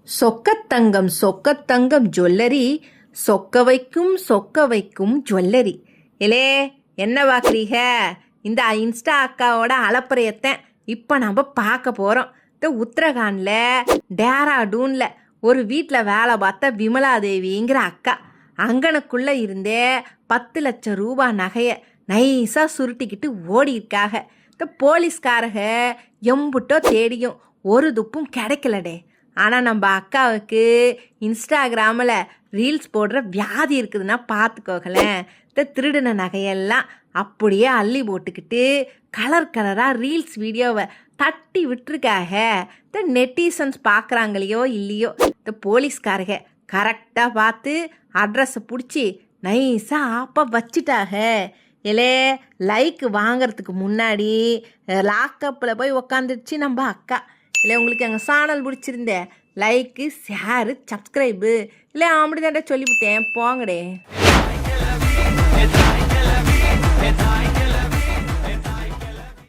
சொக்கத்தங்கம் சொக்கத்தங்கம் jewellery, சொக்க வைக்கும் jewellery. இலே என்ன பார்க்குறீங்க? இந்த இன்ஸ்டா அக்காவோட அலப்பறையத்தேன் இப்போ நம்ம பார்க்க போகிறோம். இந்த உத்தரகாண்டில் டேராடூனில் ஒரு வீட்டில் வேலை பார்த்த விமலாதேவிங்கிற அக்கா அங்கனுக்குள்ளே இருந்தே 10 லட்சம் ரூபாய் நகையை நைஸாக சுருட்டிக்கிட்டு ஓடியிருக்காக. இந்த போலீஸ்காரக எம்புட்டோ தேடியும் ஒரு துப்பும் கிடைக்கலடே. ஆனால் நம்ம அக்காவுக்கு இன்ஸ்டாகிராமில் ரீல்ஸ் போடுற வியாதி இருக்குதுன்னா பார்த்துக்கோங்களேன். இந்த திருடின நகையெல்லாம் அப்படியே அள்ளி போட்டுக்கிட்டு கலர் கலராக ரீல்ஸ் வீடியோவை தட்டி விட்டுருக்காக. இந்த நெட்டிசன்ஸ் பார்க்குறாங்களையோ இல்லையோ, இந்த போலீஸ்காரக கரெக்டாக பார்த்து அட்ரஸை பிடிச்சி நைஸாக ஆப்பா வச்சுட்டாக. இலே லைக் வாங்கிறதுக்கு முன்னாடி லாக்கப்பில் போய் உக்காந்துருச்சு நம்ம அக்கா. இல்லை உங்களுக்கு எங்கள் சேனல் பிடிச்சிருந்தேன் லைக்கு ஷேரு சப்ஸ்கிரைபு இல்லை அப்படி தாண்டா சொல்லிவிட்டேன் போங்கடே.